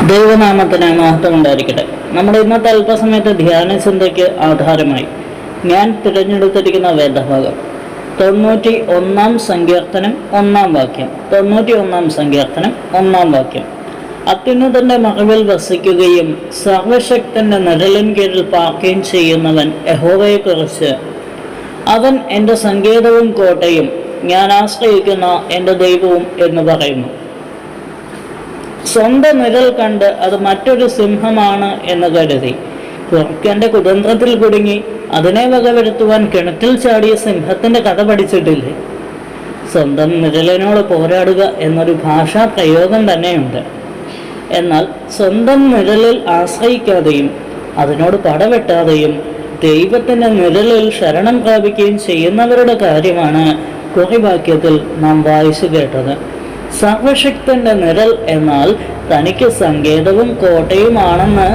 ദൈവനാമത്തിന് മഹത്വം ഉണ്ടായിരിക്കട്ടെ. നമ്മുടെ ഇന്നത്തെ അല്പസമയത്തെ ധ്യാന ചിന്തയ്ക്ക് ആധാരമായി ഞാൻ തിരഞ്ഞെടുത്തിരിക്കുന്ന വേദഭാഗം 91-ാം സങ്കീർത്തനം 1-ാം വാക്യം. 91-ാം സങ്കീർത്തനം 1-ാം വാക്യം. അത്യുന്നതന്റെ മറവിൽ വസിക്കുകയും സർവശക്തന്റെ നിഴലിൻ കീഴിൽ പാർക്കുകയും ചെയ്യുന്നവൻ യഹോവയെക്കുറിച്ച്, അവൻ എൻ്റെ സങ്കേതവും കോട്ടയും ഞാൻ ആശ്രയിക്കുന്ന എൻ്റെ ദൈവവും എന്ന് പറയുന്നു. സ്വന്തം നിഴൽ കണ്ട് അത് മറ്റൊരു സിംഹമാണ് എന്ന് കരുതി കുറുക്കന്റെ കുതന്ത്രത്തിൽ കുടുങ്ങി അതിനെ വകവരുത്തുവാൻ കിണറ്റിൽ ചാടിയ സിംഹത്തിന്റെ കഥ പഠിച്ചിട്ടില്ലേ? സ്വന്തം നിഴലിനോട് പോരാടുക എന്നൊരു ഭാഷാ പ്രയോഗം തന്നെയുണ്ട്. എന്നാൽ സ്വന്തം നിഴലിൽ ആശ്രയിക്കാതെയും അതിനോട് പടവെട്ടാതെയും ദൈവത്തിന്റെ നിഴലിൽ ശരണം പ്രാപിക്കുകയും ചെയ്യുന്നവരുടെ കാര്യമാണ് കുറിവാക്യത്തിൽ നാം വായിച്ചു കേട്ടത്. സർവശക്തന്റെ നിഴൽ എന്നാൽ തനിക്ക് സങ്കേതവും കോട്ടയുമാണെന്ന്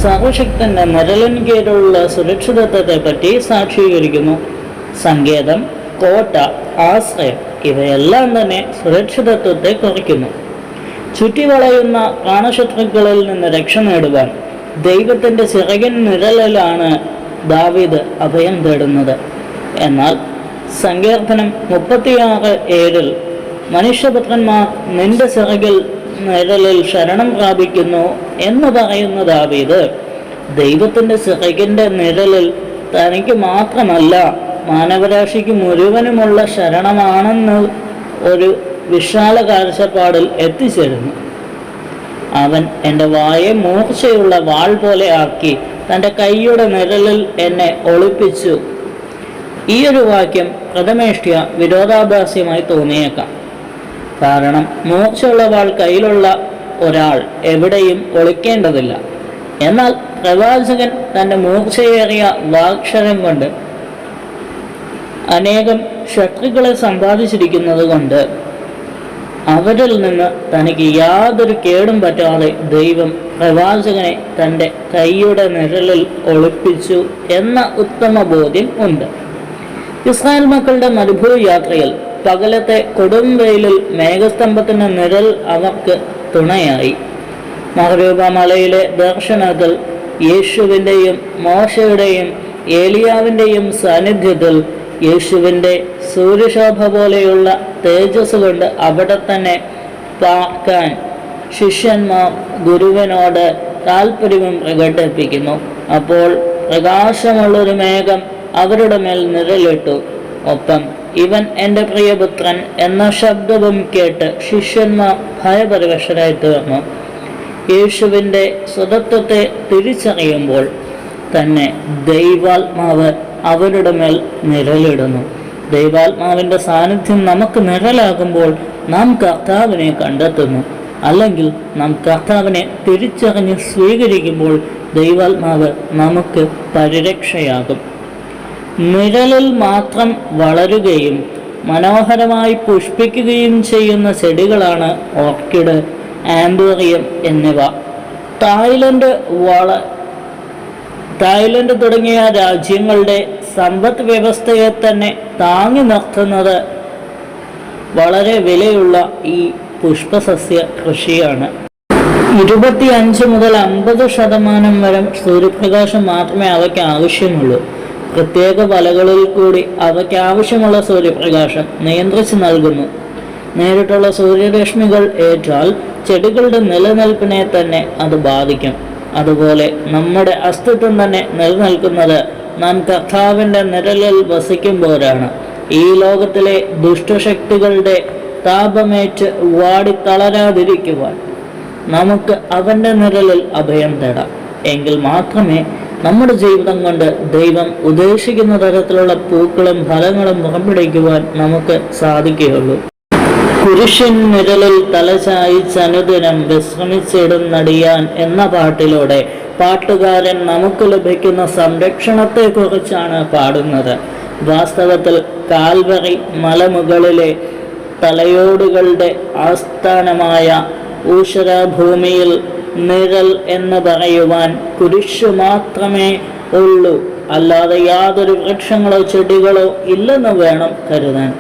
സർവശക്തന്റെ നിഴലിൻ കീഴിലുള്ള സുരക്ഷിതത്വത്തെ പറ്റി സാക്ഷീകരിക്കുന്നു. സങ്കേതം, കോട്ട, ആശ്രയം ഇവയെല്ലാം തന്നെ സുരക്ഷിതത്വത്തെ കുറിക്കുന്നു. ചുറ്റിവളയുന്ന പ്രാണശത്രുക്കളിൽ നിന്ന് രക്ഷ നേടുവാൻ ദൈവത്തിന്റെ ചിറകിൻ നിഴലിലാണ് ദാവീദ് അഭയം തേടുന്നത്. എന്നാൽ സങ്കീർത്തനം 36:7 മനുഷ്യപുത്രന്മാർ നിന്റെ ചിറകിൽ നിഴലിൽ ശരണം പ്രാപിക്കുന്നു എന്ന് പറയുന്ന ദാവീദ് ദൈവത്തിന്റെ ചിറകിന്റെ നിഴലിൽ തനിക്ക് മാത്രമല്ല മാനവരാശിക്ക് മുഴുവനുമുള്ള ശരണമാണെന്ന് ഒരു വിശാല കാഴ്ചപ്പാടിൽ എത്തിച്ചേരുന്നു. അവൻ എൻ്റെ വായെ മൂർച്ചയുള്ള വാൾ പോലെ ആക്കി തൻ്റെ കൈയുടെ നിഴലിൽ എന്നെ ഒളിപ്പിച്ചു. ഈ ഒരു വാക്യം പ്രഥമേഷ്ഠ്യ വിരോധാഭാസ്യമായി തോന്നിയേക്കാം. കാരണം മൂർച്ചയുള്ള വാൾ കയ്യിലുള്ള ഒരാൾ എവിടെയും ഒളിക്കേണ്ടതില്ല. എന്നാൽ പ്രവാചകൻ തൻ്റെ മൂർച്ചയേറിയ വാക്ഷരം കൊണ്ട് അനേകം ശത്രുക്കളെ സമ്പാദിച്ചിരിക്കുന്നത് കൊണ്ട് അവരിൽ നിന്ന് തനിക്ക് യാതൊരു കേടും പറ്റാതെ ദൈവം പ്രവാചകനെ തൻ്റെ കൈയുടെ നിഴലിൽ ഒളിപ്പിച്ചു എന്ന ഉത്തമ ബോധ്യം ഉണ്ട്. ഇസ്രായേൽ മക്കളുടെ മരുഭൂമി യാത്രയിൽ പകലത്തെ കൊടും വെയിലിൽ മേഘസ്തംഭത്തിന് നിഴൽ അവർക്ക് തുണയായി. മഹരൂബ മലയിലെ ദർശനത്തിൽ യേശുവിൻ്റെയും മോശയുടെയും ഏലിയാവിൻ്റെയും സാന്നിധ്യത്തിൽ യേശുവിൻ്റെ സൂര്യശോഭ പോലെയുള്ള തേജസ് കൊണ്ട് അവിടെ തന്നെ പാർക്കാൻ ശിഷ്യന്മാർ ഗുരുവിനോട് താല്പര്യവും പ്രകടിപ്പിക്കുന്നു. അപ്പോൾ പ്രകാശമുള്ളൊരു മേഘം അവരുടെ മേൽ നിഴലിട്ടു. ഒപ്പം ഇവൻ എൻ്റെ പ്രിയപുത്രൻ എന്ന ശബ്ദവും കേട്ട് ശിഷ്യന്മാർ ഭയപരവശരായി തീർന്നു. യേശുവിൻ്റെ സ്വതത്വത്തെ തിരിച്ചറിയുമ്പോൾ തന്നെ ദൈവാത്മാവ് അവരുടെ മേൽ നിഴലിടുന്നു. ദൈവാത്മാവിൻ്റെ സാന്നിധ്യം നമുക്ക് നിഴലാകുമ്പോൾ നാം കർത്താവിനെ കണ്ടെത്തുന്നു. അല്ലെങ്കിൽ നാം കർത്താവിനെ തിരിച്ചറിഞ്ഞ് സ്വീകരിക്കുമ്പോൾ ദൈവാത്മാവ് നമുക്ക് പരിരക്ഷയാകും. നിഴലിൽ മാത്രം വളരുകയും മനോഹരമായി പുഷ്പിക്കുകയും ചെയ്യുന്ന ചെടികളാണ് ഓർക്കിഡ്, ആംബേറിയം എന്നിവ. തായ്ലൻഡ് തുടങ്ങിയ രാജ്യങ്ങളുടെ സമ്പദ് വ്യവസ്ഥയെ തന്നെ താങ്ങി നിർത്തുന്നത് വളരെ വിലയുള്ള ഈ പുഷ്പസസ്യ കൃഷിയാണ്. 25 മുതൽ 50% വരെ സൂര്യപ്രകാശം മാത്രമേ അവയ്ക്ക് ആവശ്യമുള്ളൂ. പ്രത്യേക വലകളിൽ കൂടി അവയ്ക്ക് ആവശ്യമുള്ള സൂര്യപ്രകാശം നിയന്ത്രിച്ച് നൽകുന്നു. നേരിട്ടുള്ള സൂര്യരശ്മികൾ ഏറ്റാൽ ചെടികളുടെ നിലനിൽപ്പിനെ തന്നെ അത് ബാധിക്കും. അതുപോലെ നമ്മുടെ അസ്തിത്വം തന്നെ നിലനിൽക്കുന്നത് നാം കർത്താവിൻ്റെ നിഴലിൽ വസിക്കുമ്പോഴാണ്. ഈ ലോകത്തിലെ ദുഷ്ടശക്തികളുടെ താപമേറ്റ് വാടിത്തളരാതിരിക്കുവാൻ നമുക്ക് അവൻ്റെ നിഴലിൽ അഭയം തേടാം. എങ്കിൽ മാത്രമേ നമ്മുടെ ജീവിതം കൊണ്ട് ദൈവം ഉദ്ദേശിക്കുന്ന തരത്തിലുള്ള പൂക്കളും ഫലങ്ങളും പുറപ്പെടുവിക്കുവാൻ നമുക്ക് സാധിക്കുകയുള്ളൂ. കുരിശിൻ നിഴലിൽ തലചായിച്ചനുദിനം വിശ്രമിച്ചിടുന്നടിയാൻ എന്ന പാട്ടിലൂടെ പാട്ടുകാരൻ നമുക്ക് ലഭിക്കുന്ന സംരക്ഷണത്തെക്കുറിച്ചാണ് പാടുന്നത്. വാസ്തവത്തിൽ കാൽവറി മലമുകളിലെ തലയോടുകളുടെ ആസ്ഥാനമായ ഊഷരഭൂമിയിൽ നിഴൽ എന്ന് പറയുവാൻ കുരിശു മാത്രമേ ഉള്ളൂ, അല്ലാതെ യാതൊരു വൃക്ഷങ്ങളോ ചെടികളോ ഇല്ലെന്ന് വേണം കരുതാൻ.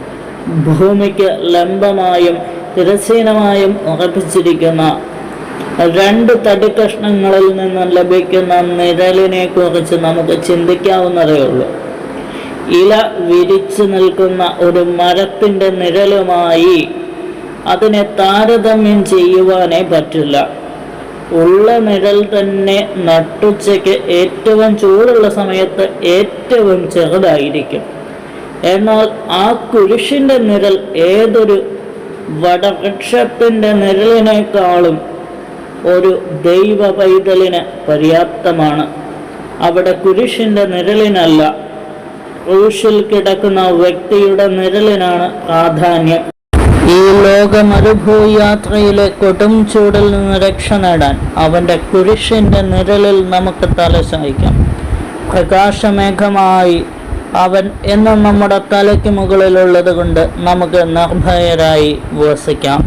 ഭൂമിക്ക് ലംബമായും തിരശ്ചീനമായും ഉറപ്പിച്ചിരിക്കുന്ന 2 തടിക്കഷ്ണങ്ങളിൽ നിന്നും ലഭിക്കുന്ന നിഴലിനെ കുറിച്ച് നമുക്ക് ചിന്തിക്കാവുന്നതേ ഉള്ളൂ. ഇല വിരിച്ചു നിൽക്കുന്ന ഒരു മരത്തിൻ്റെ നിഴലുമായി അതിനെ താരതമ്യം ചെയ്യുവാനേ പറ്റില്ല. ഉള്ള നിഴൽ തന്നെ നട്ടുച്ചയ്ക്ക് ഏറ്റവും ചൂടുള്ള സമയത്ത് ഏറ്റവും ചെറുതായിരിക്കും. എന്നാൽ ആ കുരിശിൻ്റെ നിഴൽ ഏതൊരു വടവൃക്ഷത്തിൻ്റെ നിഴലിനേക്കാളും ഒരു ദൈവ പൈതലിന് പര്യാപ്തമാണ്. അവിടെ കുരിശിൻ്റെ നിഴലിനല്ല, ക്രൂശിൽ കിടക്കുന്ന വ്യക്തിയുടെ നിഴലിനാണ് പ്രാധാന്യം. ഈ ലോക മരുഭൂയാത്രയിലെ കൊടും ചൂടിൽ നിന്ന് രക്ഷ നേടാൻ അവൻ്റെ കുരിശിൻ്റെ നിഴലിൽ നമുക്ക് തലചായ്ക്കാം. പ്രകാശമേഘമായി അവൻ എന്നും നമ്മുടെ തലയ്ക്ക് മുകളിലുള്ളത് കൊണ്ട് നമുക്ക് നിർഭയരായി വസിക്കാം.